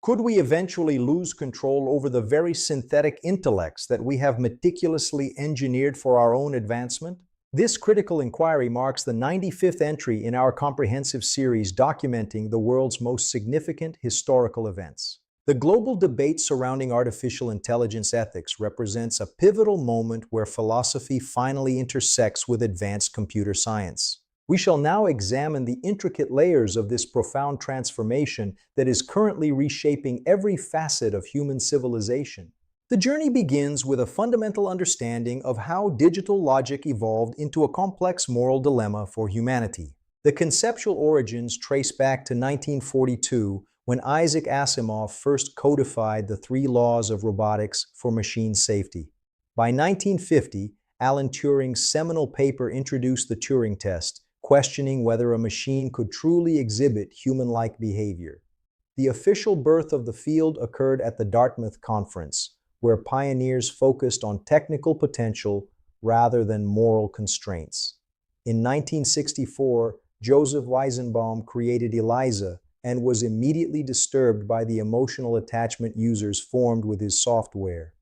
Could we eventually lose control over the very synthetic intellects that we have meticulously engineered for our own advancement? This critical inquiry marks the 95th entry in our comprehensive series documenting the world's most significant historical events. The global debate surrounding artificial intelligence ethics represents a pivotal moment where philosophy finally intersects with advanced computer science. We shall now examine the intricate layers of this profound transformation that is currently reshaping every facet of human civilization. The journey begins with a fundamental understanding of how digital logic evolved into a complex moral dilemma for humanity. The conceptual origins trace back to 1942, when Isaac Asimov first codified the three laws of robotics for machine safety. By 1950, Alan Turing's seminal paper introduced the Turing test, questioning whether a machine could truly exhibit human-like behavior. The official birth of the field occurred at the Dartmouth Conference, where pioneers focused on technical potential rather than moral constraints. In 1964, Joseph Weizenbaum created ELIZA and was immediately disturbed by the emotional attachment users formed with his software.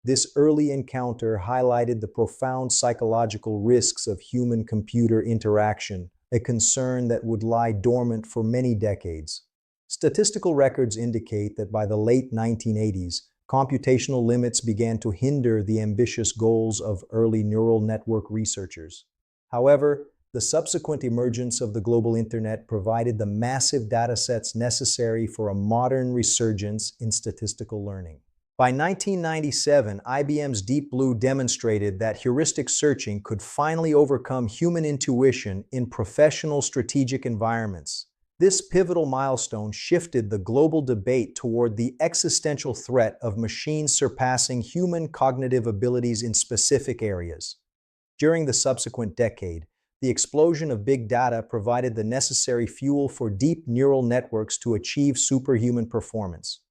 This early encounter highlighted the profound psychological risks of human-computer interaction, a concern that would lie dormant for many decades. Statistical records indicate that by the late 1980s, computational limits began to hinder the ambitious goals of early neural network researchers. However, the subsequent emergence of the global internet provided the massive datasets necessary for a modern resurgence in statistical learning. By 1997, IBM's Deep Blue demonstrated that heuristic searching could finally overcome human intuition in professional strategic environments. This pivotal milestone shifted the global debate toward the existential threat of machines surpassing human cognitive abilities in specific areas. During the subsequent decade, the explosion of big data provided the necessary fuel for deep neural networks to achieve superhuman performance.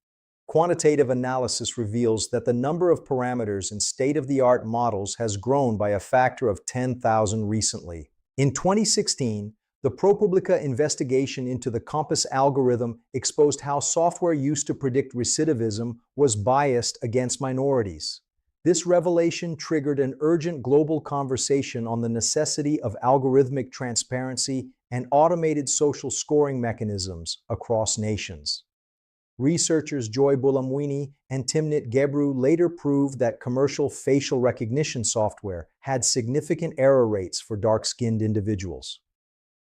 Quantitative analysis reveals that the number of parameters in state-of-the-art models has grown by a factor of 10,000 recently. In 2016, the ProPublica investigation into the COMPAS algorithm exposed how software used to predict recidivism was biased against minorities. This revelation triggered an urgent global conversation on the necessity of algorithmic transparency and automated social scoring mechanisms across nations. Researchers Joy Buolamwini and Timnit Gebru later proved that commercial facial recognition software had significant error rates for dark-skinned individuals.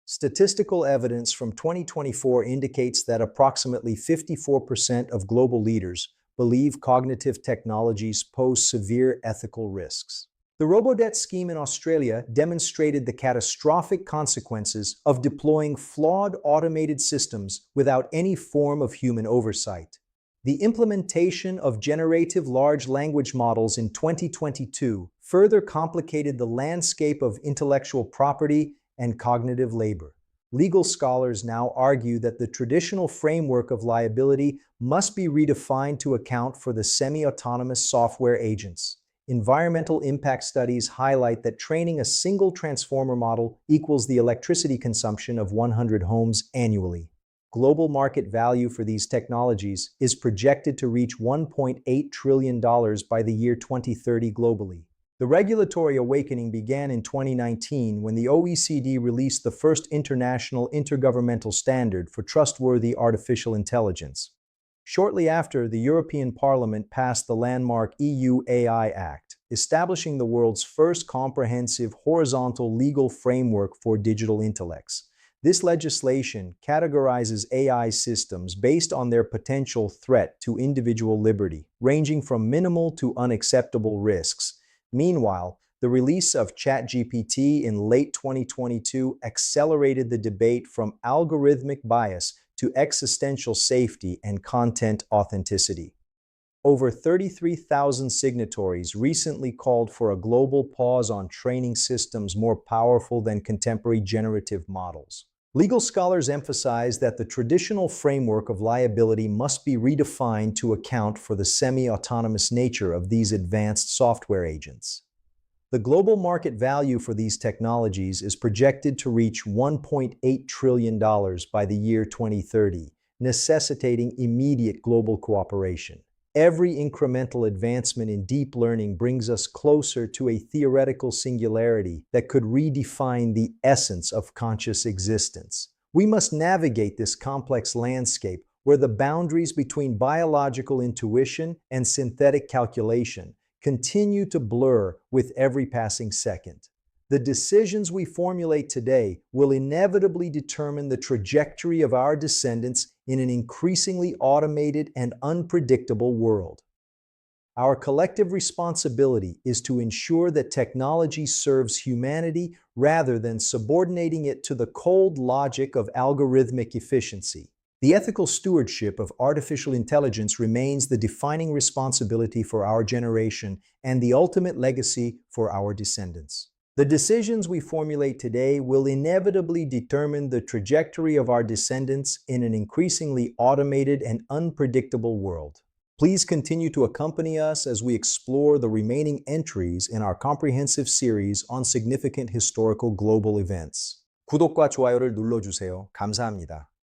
Statistical evidence from 2024 indicates that approximately 54% of global leaders believe cognitive technologies pose severe ethical risks. The Robodebt scheme in Australia demonstrated the catastrophic consequences of deploying flawed automated systems without any form of human oversight. The implementation of generative large language models in 2022 further complicated the landscape of intellectual property and cognitive labor. Legal scholars now argue that the traditional framework of liability must be redefined to account for the semi-autonomous software agents. Environmental impact studies highlight that training a single transformer model equals the electricity consumption of 100 homes annually. Global market value for these technologies is projected to reach $1.8 trillion by the year 2030 globally. The regulatory awakening began in 2019 when the OECD released the first international intergovernmental standard for trustworthy artificial intelligence. Shortly after, the European Parliament passed the landmark EU AI Act, establishing the world's first comprehensive horizontal legal framework for digital intellects. This legislation categorizes AI systems based on their potential threat to individual liberty, ranging from minimal to unacceptable risks. Meanwhile, the release of ChatGPT in late 2022 accelerated the debate from algorithmic bias to existential safety and content authenticity. Over 33,000 signatories recently called for a global pause on training systems more powerful than contemporary generative models. Legal scholars emphasize that the traditional framework of liability must be redefined to account for the semi-autonomous nature of these advanced software agents. The global market value for these technologies is projected to reach $1.8 trillion by the year 2030, necessitating immediate global cooperation. Every incremental advancement in deep learning brings us closer to a theoretical singularity that could redefine the essence of conscious existence. We must navigate this complex landscape where the boundaries between biological intuition and synthetic calculation continue to blur with every passing second. The decisions we formulate today will inevitably determine the trajectory of our descendants in an increasingly automated and unpredictable world. Our collective responsibility is to ensure that technology serves humanity rather than subordinating it to the cold logic of algorithmic efficiency. The ethical stewardship of artificial intelligence remains the defining responsibility for our generation and the ultimate legacy for our descendants. The decisions we formulate today will inevitably determine the trajectory of our descendants in an increasingly automated and unpredictable world. Please continue to accompany us as we explore the remaining entries in our comprehensive series on significant historical global events. 구독과 좋아요를 눌러주세요. 감사합니다.